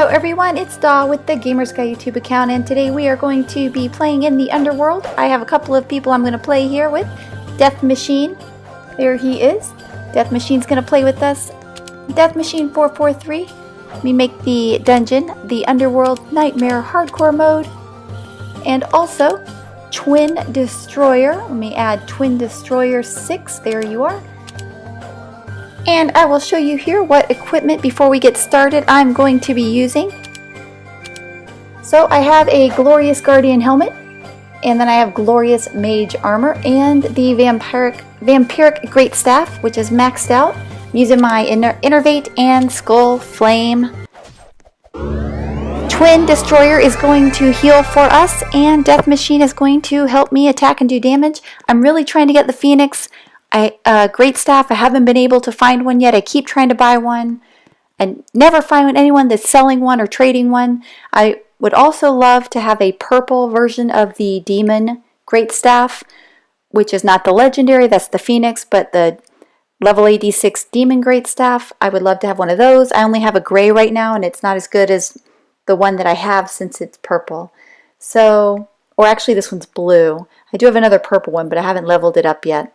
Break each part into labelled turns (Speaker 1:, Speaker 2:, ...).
Speaker 1: Hello everyone, it's Daw with the Gamer Sky YouTube account, and today we are going to be playing in the Underworld. I have a couple of people I'm going to play here with. Death Machine, there he is. Death Machine's going to play with us. Death Machine 443, we make the dungeon, the Underworld Nightmare hardcore mode. And also, Twin Destroyer, let me add Twin Destroyer 6, there you are. And I will show you here what equipment before we get started I'm going to be using. So I have a Glorious Guardian helmet, and then I have Glorious Mage armor, and the Vampiric Greatstaff, which is maxed out. I'm using my Innervate and Skull Flame. Twin Destroyer is going to heal for us, and Death Machine is going to help me attack and do damage. I'm really trying to get the Phoenix. Greatstaff, I haven't been able to find one yet. I keep trying to buy one and never find anyone that's selling one or trading one. I would also love to have a purple version of the Demon Greatstaff, which is not the legendary, that's the Phoenix, but the level 86 Demon Greatstaff. I would love to have one of those. I only have a gray right now, and it's not as good as the one that I have since it's purple. So, or actually this one's blue. I do have another purple one, but I haven't leveled it up yet.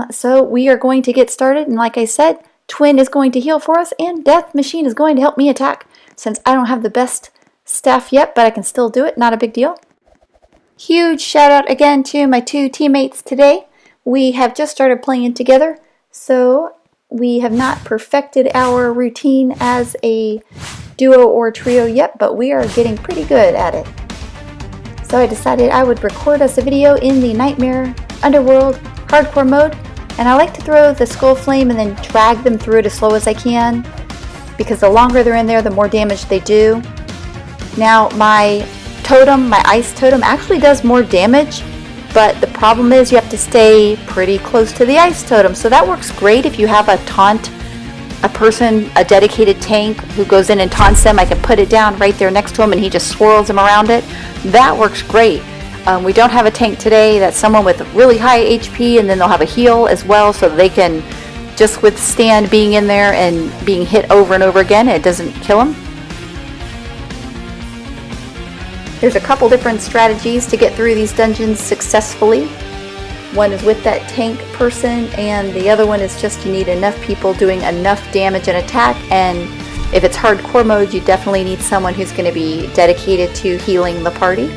Speaker 1: So we are going to get started, and like I said, Twin is going to heal for us, and Death Machine is going to help me attack, since I don't have the best staff yet, but I can still do it, not a big deal. Huge shout out again to my two teammates today. We have just started playing together, so we have not perfected our routine as a duo or trio yet, but we are getting pretty good at it. So I decided I would record us a video in the Nightmare Underworld hardcore mode, and I like to throw the Skull Flame and then drag them through it as slow as I can, because the longer they're in there, the more damage they do. Now my totem, my ice totem, actually does more damage, but the problem is you have to stay pretty close to the ice totem, so that works great if you have a taunt, a person, a dedicated tank who goes in and taunts them. I can put it down right there next to him and he just swirls them around it. That works great. We don't have a tank today. That's someone with really high HP, and then they'll have a heal as well, so they can just withstand being in there and being hit over and over again. It doesn't kill them. There's a couple different strategies to get through these dungeons successfully. One is with that tank person, and the other one is just you need enough people doing enough damage and attack, and if it's hardcore mode, you definitely need someone who's going to be dedicated to healing the party.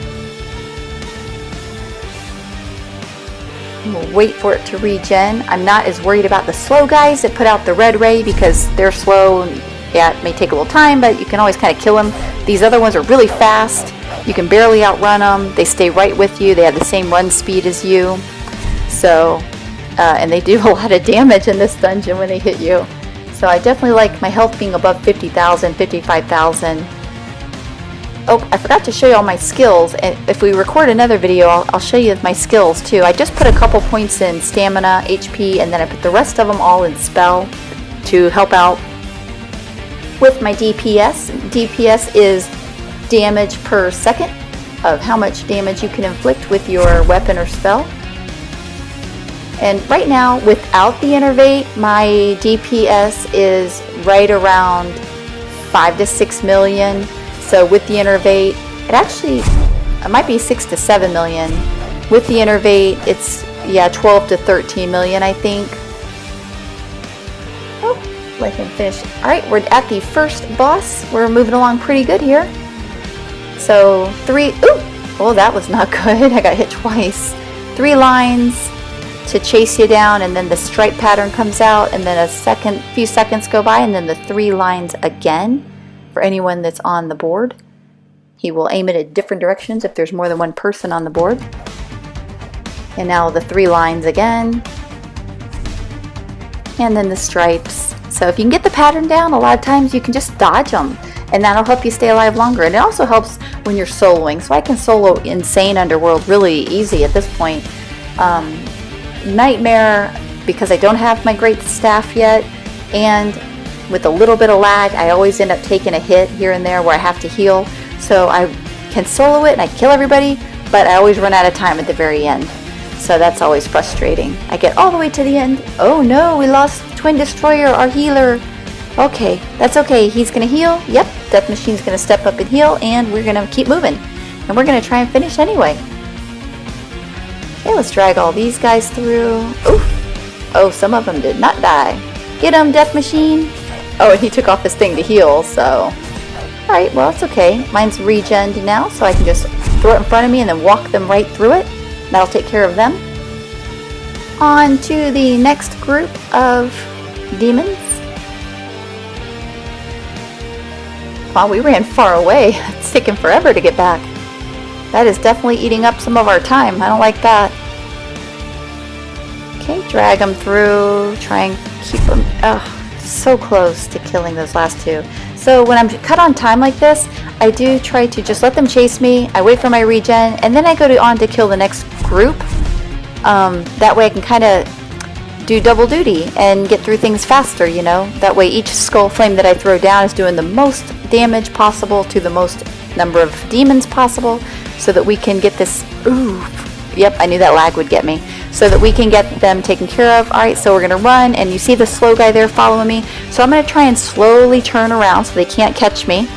Speaker 1: We'll wait for it to regen. I'm not as worried about the slow guys that put out the red ray, because they're slow and yeah, it may take a little time, but you can always kind of kill them. These other ones are really fast. You can barely outrun them. They stay right with you. They have the same run speed as you. So, and they do a lot of damage in this dungeon when they hit you. So I definitely like my health being above 50,000, 55,000. Oh, I forgot to show you all my skills, and if we record another video, I'll show you my skills too. I just put a couple points in stamina, HP, and then I put the rest of them all in spell to help out with my DPS. DPS is damage per second, of how much damage you can inflict with your weapon or spell. And right now, without the Innervate, my DPS is right around 5 to 6 million. So with the Innervate, it might be 6 to 7 million. With the Innervate, it's 12 to 13 million, I think. Oh, let him finish. All right, we're at the first boss. We're moving along pretty good here. So that was not good. I got hit twice. 3 lines to chase you down, and then the stripe pattern comes out, and then few seconds go by, and then the 3 lines again. For anyone that's on the board, he will aim it at different directions if there's more than one person on the board. And now the 3 lines again, and then the stripes. So if you can get the pattern down, a lot of times you can just dodge them, and that'll help you stay alive longer. And it also helps when you're soloing. So I can solo Insane Underworld really easy at this point. Nightmare, because I don't have my great staff yet, and with a little bit of lag, I always end up taking a hit here and there where I have to heal. So I can solo it and I kill everybody, but I always run out of time at the very end. So that's always frustrating. I get all the way to the end. Oh no, we lost Twin Destroyer, our healer. Okay, that's okay. He's gonna heal. Yep, Death Machine's gonna step up and heal, and we're gonna keep moving. And we're gonna try and finish anyway. Okay, let's drag all these guys through. Oof. Oh, some of them did not die. Get him, Death Machine. Oh, and he took off his thing to heal, so. Alright, well, it's okay. Mine's regened now, so I can just throw it in front of me and then walk them right through it. That'll take care of them. On to the next group of demons. Wow, we ran far away. It's taken forever to get back. That is definitely eating up some of our time. I don't like that. Okay, drag them through. Try and keep them so close to killing those last two. So when I'm cut on time like this, I do try to just let them chase me. I wait for my regen, and then I go on to kill the next group. That way I can kind of do double duty and get through things faster, you know. That way each skull flame that I throw down is doing the most damage possible to the most number of demons possible, so that we can get this. Ooh, yep, I knew that lag would get me. So that we can get them taken care of. Alright, so we're going to run, and you see the slow guy there following me. So I'm going to try and slowly turn around so they can't catch me.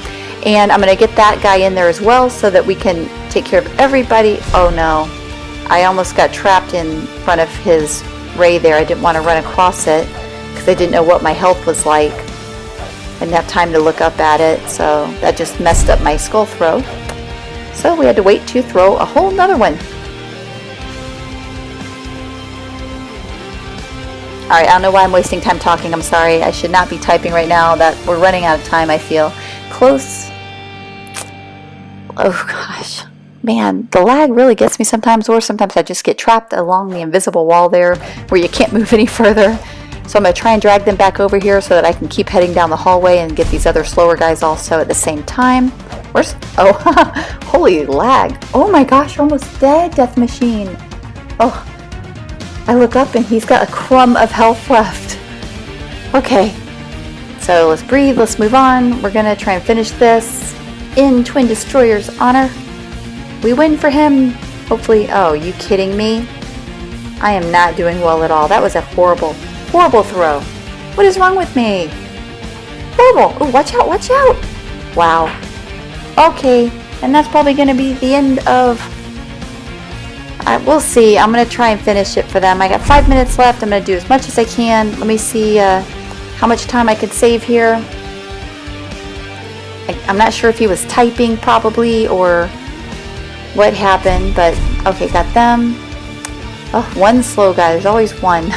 Speaker 1: And I'm going to get that guy in there as well so that we can take care of everybody. Oh no, I almost got trapped in front of his ray there. I didn't want to run across it because I didn't know what my health was like. I didn't have time to look up at it, so that just messed up my skull throw. So we had to wait to throw a whole nother one. Alright, I don't know why I'm wasting time talking. I'm sorry. I should not be typing right now. That we're running out of time, I feel. Close. Oh gosh. Man, the lag really gets me sometimes, or sometimes I just get trapped along the invisible wall there where you can't move any further. So I'm going to try and drag them back over here so that I can keep heading down the hallway and get these other slower guys also at the same time. Where's... Oh, holy lag. Oh my gosh, almost dead, Death Machine. Oh, I look up and he's got a crumb of health left. Okay, so let's breathe, let's move on. We're going to try and finish this in Twin Destroyer's honor. We win for him, hopefully. Oh, you kidding me? I am not doing well at all. That was a horrible, horrible throw. What is wrong with me? Horrible. Oh, watch out, watch out. Wow. Okay, and that's probably going to be the end of... we'll see. I'm going to try and finish it for them. I got 5 minutes left. I'm going to do as much as I can. Let me see how much time I could save here. I'm not sure if he was typing probably or what happened, but okay, got them. Oh, one slow guy. There's always one.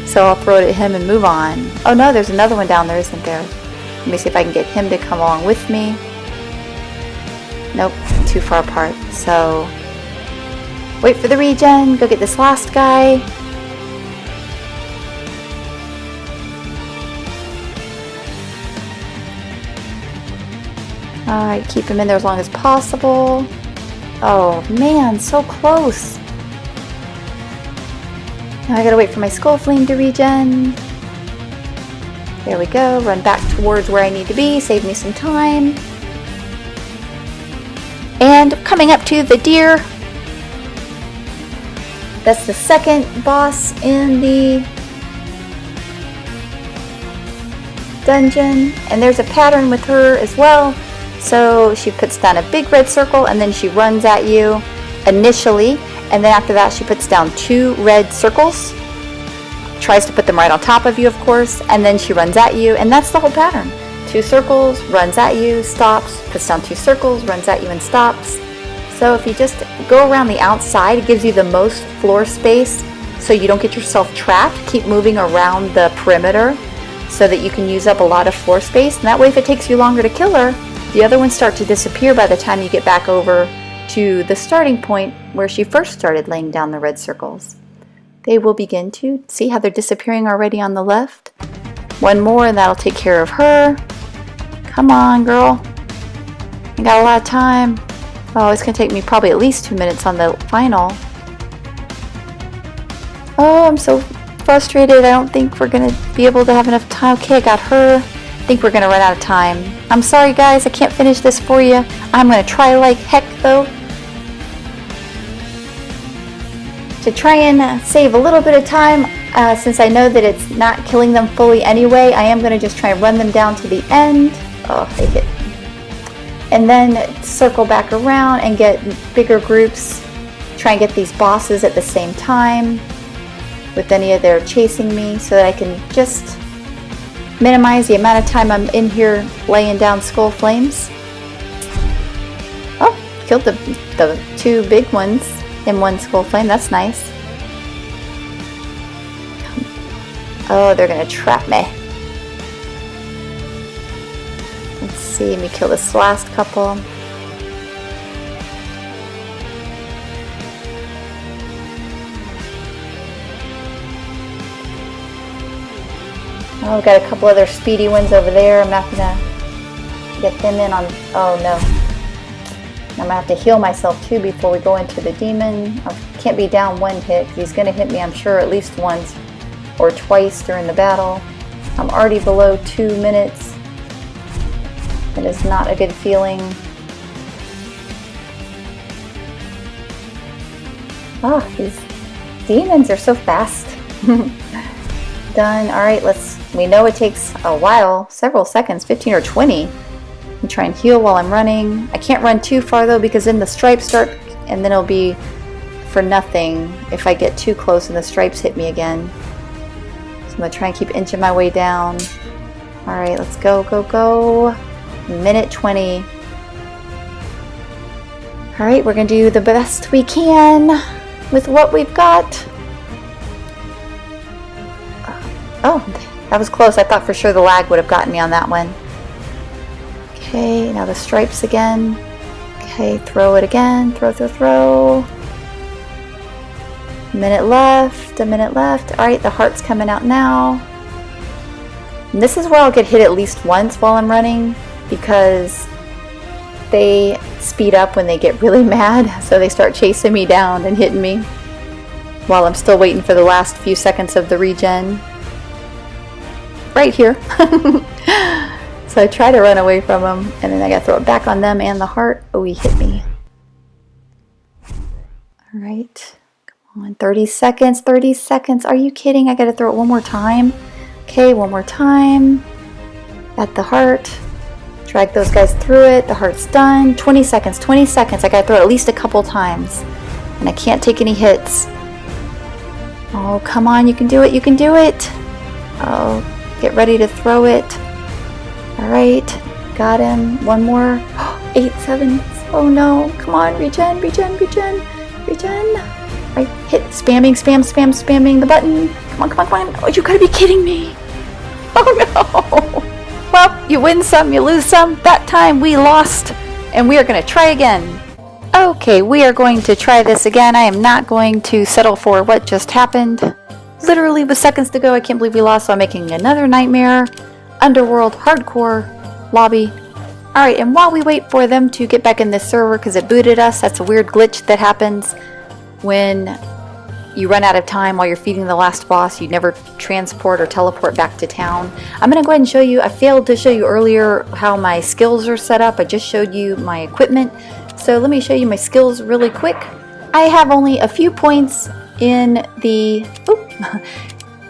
Speaker 1: So I'll throw it at him and move on. Oh no, there's another one down there, isn't there? Let me see if I can get him to come along with me. Nope, too far apart. So wait for the regen. Go get this last guy. Alright, keep him in there as long as possible. Oh man, so close. Now I gotta wait for my skull flame to regen. There we go. Run back towards where I need to be. Save me some time. And coming up to the deer. That's the second boss in the dungeon. And there's a pattern with her as well. So she puts down a big red circle and then she runs at you initially. And then after that she puts down 2 red circles. Tries to put them right on top of you, of course. And then she runs at you. And that's the whole pattern. 2 circles, runs at you, stops, puts down 2 circles, runs at you and stops. So if you just go around the outside, it gives you the most floor space so you don't get yourself trapped. Keep moving around the perimeter so that you can use up a lot of floor space. And that way if it takes you longer to kill her, the other ones start to disappear by the time you get back over to the starting point where she first started laying down the red circles. They will begin to see how they're disappearing already on the left. One more and that'll take care of her. Come on, girl. You got a lot of time. Oh, it's going to take me probably at least 2 minutes on the final. Oh, I'm so frustrated. I don't think we're going to be able to have enough time. Okay, I got her. I think we're going to run out of time. I'm sorry, guys. I can't finish this for you. I'm going to try like heck, though, to try and save a little bit of time. Since I know that it's not killing them fully anyway, I am going to just try and run them down to the end. Oh, they hit. And then circle back around and get bigger groups. Try and get these bosses at the same time with any of their chasing me so that I can just minimize the amount of time I'm in here laying down skull flames. Oh, killed the two big ones in one skull flame. That's nice. Oh, they're gonna trap me. Let's see, let me kill this last couple. Oh, we've got a couple other speedy ones over there. I'm not gonna get them in on, oh no. I'm gonna have to heal myself too before we go into the demon. I can't be down one hit because he's gonna hit me, I'm sure, at least once or twice during the battle. I'm already below 2 minutes. It is not a good feeling. Oh, these demons are so fast. Done. Alright, we know it takes a while, several seconds, 15 or 20. And try and heal while I'm running. I can't run too far though because then the stripes start and then it'll be for nothing if I get too close and the stripes hit me again. So I'm going to try and keep inching my way down. Alright, let's go, go, go. Minute 20. Alright, we're going to do the best we can with what we've got. Oh, that was close. I thought for sure the lag would have gotten me on that one. Okay, now the stripes again. Okay, throw it again. Throw, throw, throw. A minute left. Alright, the heart's coming out now. And this is where I'll get hit at least once while I'm running because they speed up when they get really mad. So they start chasing me down and hitting me while I'm still waiting for the last few seconds of the regen. Right here. So I try to run away from them, and then I gotta throw it back on them and the heart. Oh, he hit me. Alright. Come on, 30 seconds, 30 seconds. Are you kidding? I gotta throw it one more time. Okay, one more time. At the heart. Drag those guys through it. The heart's done. 20 seconds, 20 seconds. I gotta throw it at least a couple times. And I can't take any hits. Oh, come on, you can do it, you can do it. Oh, get ready to throw it. Alright, got him. One more. 8 7. Oh no, come on, regen, regen, regen, regen. I hit spamming the button. Come on, come on, come on. Oh, you gotta be kidding me. Oh no. Well, you win some, you lose some. That time we lost, and we are gonna try again. Okay, we are going to try this again. I am not going to settle for what just happened. Literally with seconds to go, I can't believe we lost, so I'm making another nightmare. Underworld hardcore lobby. Alright, and while we wait for them to get back in this server because it booted us, that's a weird glitch that happens when you run out of time while you're feeding the last boss. You never transport or teleport back to town. I'm going to go ahead and show you, I failed to show you earlier how my skills are set up. I just showed you my equipment. So let me show you my skills really quick. I have only a few points in the,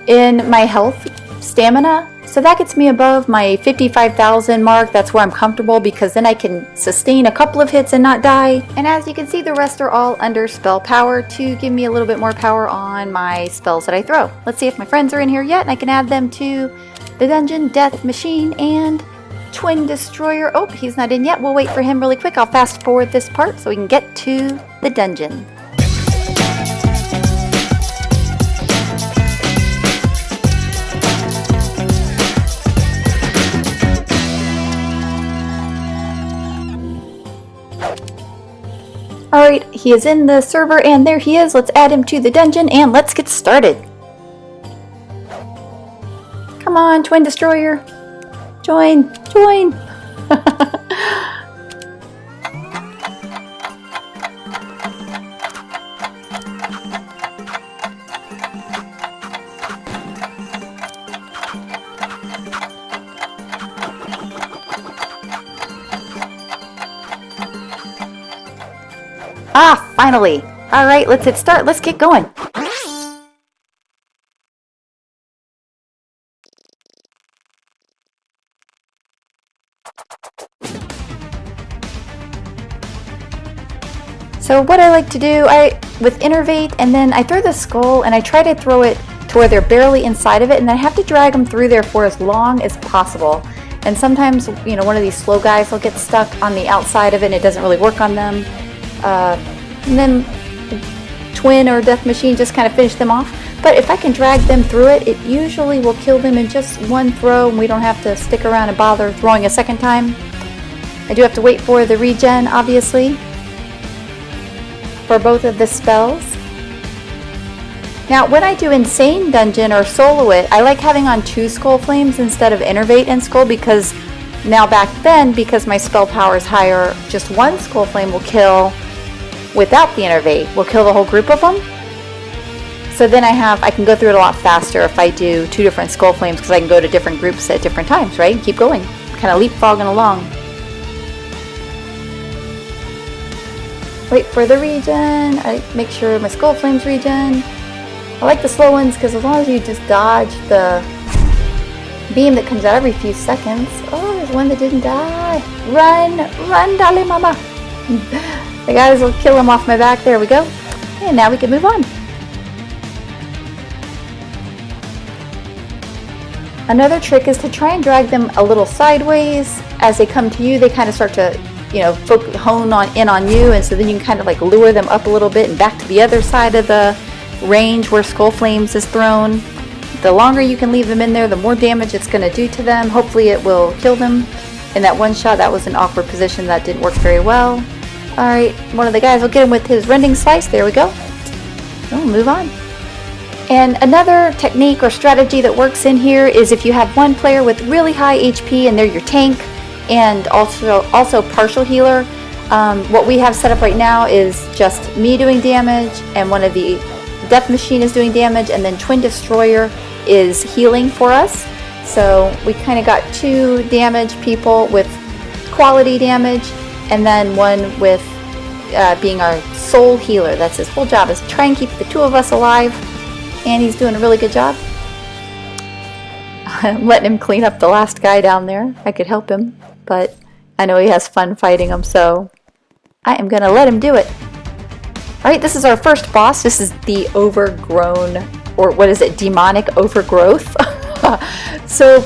Speaker 1: in my health stamina. So that gets me above my 55,000 mark. That's where I'm comfortable because then I can sustain a couple of hits and not die. And as you can see, the rest are all under spell power to give me a little bit more power on my spells that I throw. Let's see if my friends are in here yet and I can add them to the dungeon, Death Machine, and Twin Destroyer. Oh, he's not in yet. We'll wait for him really quick. I'll fast forward this part so we can get to the dungeon. Alright, he is in the server and there he is. Let's add him to the dungeon and let's get started. Come on, Twin Destroyer. Join, join. Ah, finally. All right, let's hit start. Let's get going. So what I like to do, with innervate, and then I throw the skull and I try to throw it to where they're barely inside of it, and then I have to drag them through there for as long as possible. And sometimes, you know, one of these slow guys will get stuck on the outside of it and it doesn't really work on them. And then Twin or Death Machine just kind of finish them off. But if I can drag them through it, it usually will kill them in just one throw, and we don't have to stick around and bother throwing a second time. I do have to wait for the regen, obviously, for both of the spells. Now, when I do Insane Dungeon or solo it, I like having on 2 Skull Flames instead of Innervate and Skull, because now back then, because my spell power is higher, just 1 Skull Flame will kill without the Innervate. Will kill the whole group of them. So then I can go through it a lot faster if I do 2 different Skull Flames, because I can go to different groups at different times, right? And keep going, kind of leapfrogging along. Wait for the regen. I make sure my Skull Flames regen. I like the slow ones because as long as you just dodge the beam that comes out every few seconds. Oh, there's one that didn't die. Run, run, dale mama. The guys will kill him off my back. There we go. And now we can move on. Another trick is to try and drag them a little sideways. As they come to you, they kind of start to, you know, hone in on you, and so then you can kind of like lure them up a little bit and back to the other side of the range where Skull Flames is thrown. The longer you can leave them in there, the more damage it's going to do to them. Hopefully it will kill them in that one shot. That was an awkward position. That didn't work very well. Alright, one of the guys will get him with his Rending Slice. There we go. We'll move on. And another technique or strategy that works in here is if you have one player with really high HP and they're your tank and also partial healer. What we have set up right now is just me doing damage, and one of the Death Machine is doing damage, and then Twin Destroyer is healing for us. So we kind of got 2 damage people with quality damage, and then one with being our soul healer. That's his whole job, is to try and keep the 2 of us alive, and he's doing a really good job. I'm letting him clean up the last guy down there. I could help him, but I know he has fun fighting him, so I am going to let him do it. Alright, this is our first boss. This is the overgrown, or what is it, demonic overgrowth. So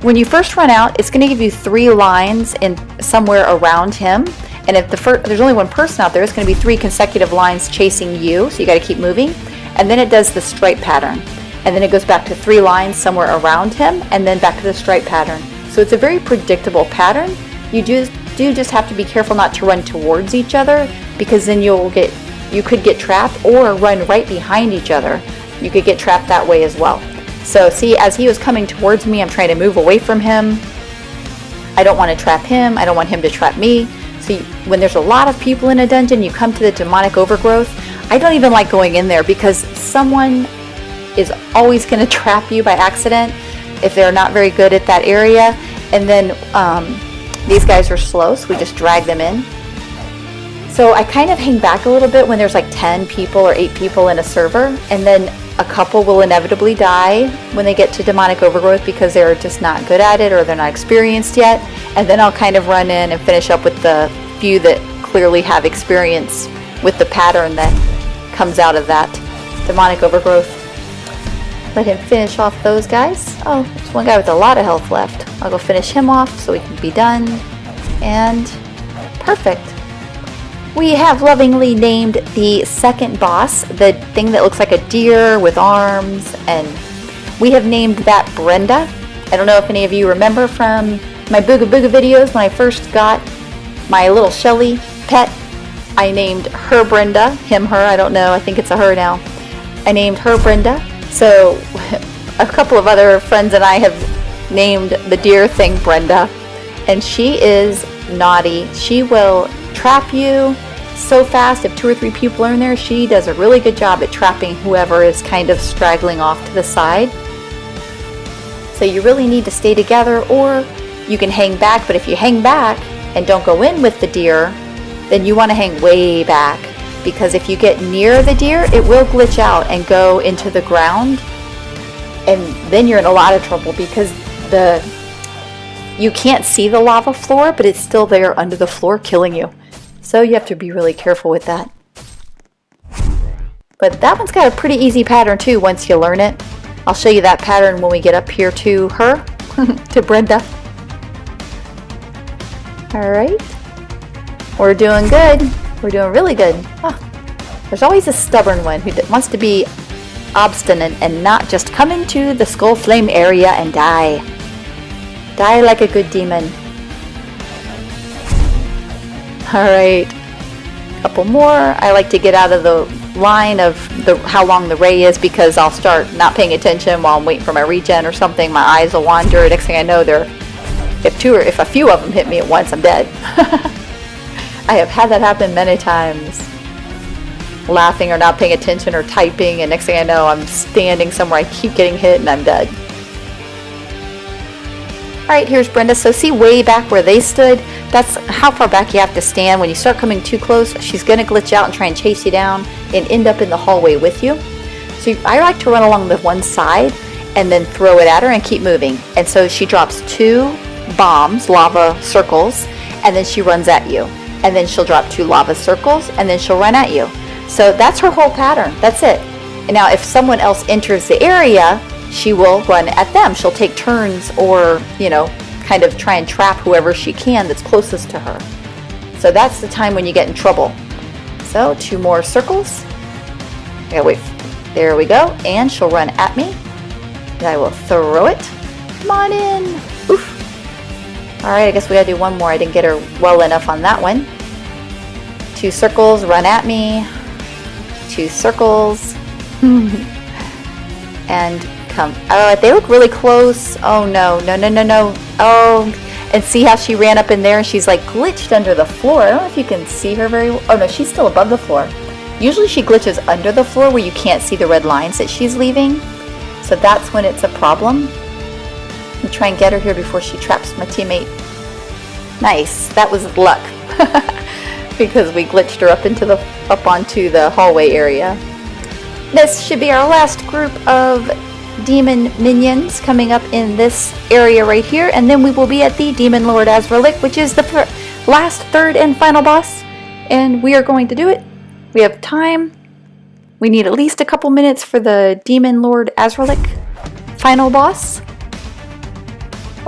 Speaker 1: when you first run out, it's going to give you 3 lines in somewhere around him. And if there's only one person out there, it's going to be 3 consecutive lines chasing you. So you got to keep moving. And then it does the stripe pattern. And then it goes back to 3 lines somewhere around him, and then back to the stripe pattern. So it's a very predictable pattern. You do just have to be careful not to run towards each other, because then you could get trapped, or run right behind each other. You could get trapped that way as well. So see, as he was coming towards me, I'm trying to move away from him. I don't want to trap him. I don't want him to trap me. See, when there's a lot of people in a dungeon, you come to the demonic overgrowth. I don't even like going in there, because someone is always going to trap you by accident if they're not very good at that area. And then these guys are slow, so we just drag them in. So I kind of hang back a little bit when there's like 10 people or 8 people in a server, and then a couple will inevitably die when they get to demonic overgrowth because they're just not good at it or they're not experienced yet. And then I'll kind of run in and finish up with the few that clearly have experience with the pattern that comes out of that demonic overgrowth. Let him finish off those guys. Oh, there's one guy with a lot of health left. I'll go finish him off so we can be done. And perfect. We have lovingly named the second boss, the thing that looks like a deer with arms, and we have named that Brenda. I don't know if any of you remember from my Booga Booga videos when I first got my little Shelly pet. I named her Brenda, him, her, I don't know, I think it's a her now. I named her Brenda. So a couple of other friends and I have named the deer thing Brenda, and she is naughty. She will trap you so fast. If 2 or 3 people are in there, she does a really good job at trapping whoever is kind of straggling off to the side. So you really need to stay together, or you can hang back, but if you hang back and don't go in with the deer, then you want to hang way back, because if you get near the deer, it will glitch out and go into the ground, and then you're in a lot of trouble because you can't see the lava floor, but it's still there under the floor killing you. So you have to be really careful with that. But that one's got a pretty easy pattern too once you learn it. I'll show you that pattern when we get up here to her, to Brenda. Alright. We're doing good. We're doing really good. Oh, there's always a stubborn one who wants to be obstinate and not just come into the skull flame area and die. Die like a good demon. Alright. Couple more. I like to get out of the line of how long the ray is because I'll start not paying attention while I'm waiting for my regen or something. My eyes will wander. Next thing I know, if a few of them hit me at once, I'm dead. I have had that happen many times. Laughing or not paying attention or typing, and next thing I know, I'm standing somewhere, I keep getting hit, and I'm dead. Alright, here's Brenda. So see way back where they stood? That's how far back you have to stand. When you start coming too close, she's going to glitch out and try and chase you down and end up in the hallway with you. So I like to run along the one side and then throw it at her and keep moving. And so she drops 2 bombs, lava circles, and then she runs at you. And then she'll drop 2 lava circles, and then she'll run at you. So that's her whole pattern. That's it. And now if someone else enters the area, she will run at them. She'll take turns or, you know, kind of try and trap whoever she can that's closest to her. So that's the time when you get in trouble. So 2 more circles. I gotta wait. There we go. And she'll run at me. And I will throw it. Come on in. Oof. Alright, I guess we gotta do one more. I didn't get her well enough on that one. 2 circles, run at me. 2 circles. And come. Oh, they look really close. Oh no, no, no, no, no. Oh, and see how she ran up in there and she's like glitched under the floor. I don't know if you can see her very well. Oh no, she's still above the floor. Usually she glitches under the floor where you can't see the red lines that she's leaving. So that's when it's a problem. I'm try and get her here before she traps my teammate. Nice. That was luck. Because we glitched her up onto the hallway area. This should be our last group of demon minions coming up in this area right here, and then we will be at the Demon Lord Azralik, which is the last, third, and final boss, and we are going to do it. We have time. We need at least a couple minutes for the Demon Lord Azralik final boss.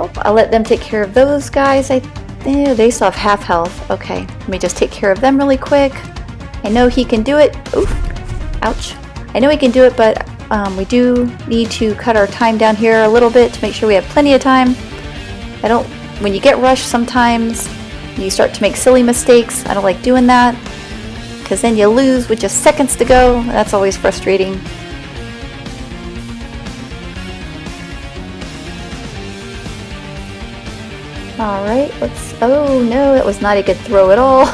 Speaker 1: Oh, I'll let them take care of those guys. They still have half health. Okay, let me just take care of them really quick. I know he can do it. Oof, ouch. I know he can do it, but we do need to cut our time down here a little bit to make sure we have plenty of time. When you get rushed sometimes, you start to make silly mistakes. I don't like doing that, because then you lose with just seconds to go. That's always frustrating. Alright, oh no, that was not a good throw at all.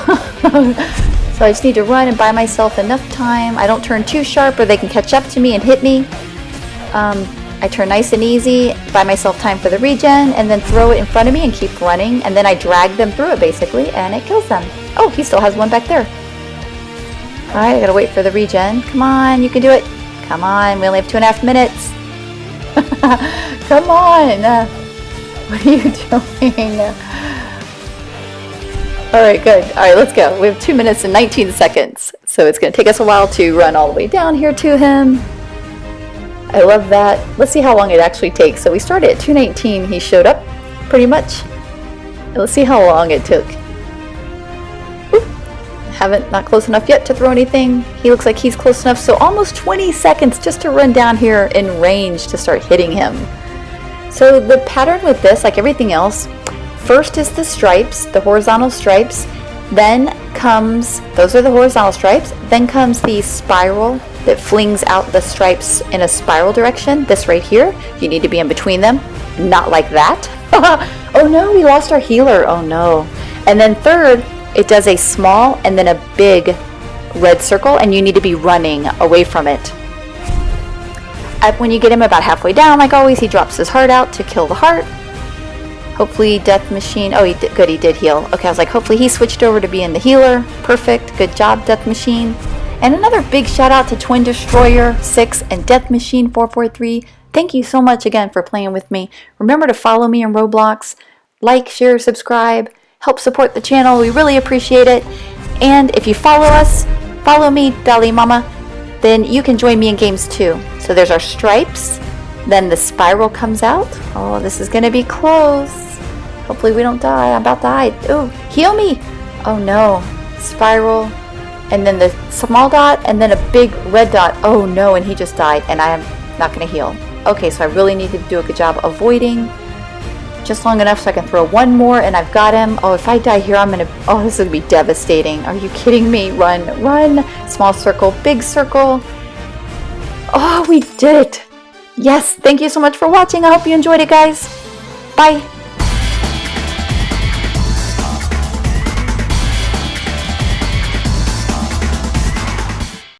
Speaker 1: So I just need to run and buy myself enough time. I don't turn too sharp or they can catch up to me and hit me. I turn nice and easy, buy myself time for the regen, and then throw it in front of me and keep running. And then I drag them through it basically, and it kills them. Oh, he still has one back there. Alright, I gotta wait for the regen. Come on, you can do it. Come on, we only have 2.5 minutes. Come on. What are you doing? Alright, good. Alright, let's go. We have 2 minutes and 19 seconds. So it's going to take us a while to run all the way down here to him. I love that. Let's see how long it actually takes. So we started at 2:19. He showed up, pretty much. And let's see how long it took. Not close enough yet to throw anything. He looks like he's close enough. So almost 20 seconds just to run down here in range to start hitting him. So the pattern with this, like everything else, first is the stripes, the horizontal stripes, then comes, those are the horizontal stripes, then comes the spiral that flings out the stripes in a spiral direction, this right here. You need to be in between them, not like that. Oh no, we lost our healer, oh no. And then third, it does a small and then a big red circle, and you need to be running away from it. When you get him about halfway down, like always, he drops his heart out to kill the heart. Hopefully Death Machine, oh, he did heal. Okay, I was like, hopefully he switched over to being the healer. Perfect, good job, Death Machine. And another big shout out to Twin Destroyer 6 and Death Machine 443. Thank you so much again for playing with me. Remember to follow me on Roblox. Like, share, subscribe. Help support the channel. We really appreciate it. And if you follow me, Dolly Mama, then you can join me in games too. So there's our stripes, then the spiral comes out. Oh, this is gonna be close. Hopefully we don't die. I'm about to die. Oh, heal me. Oh no. Spiral, and then the small dot, and then a big red dot. Oh no, and he just died, and I am not gonna heal. Okay, so I really need to do a good job avoiding just long enough so I can throw one more, and I've got him. Oh, if I die here, oh, this is gonna be devastating. Are you kidding me? Run, run. Small circle, big circle. Oh, we did it. Yes, thank you so much for watching. I hope you enjoyed it, guys. Bye.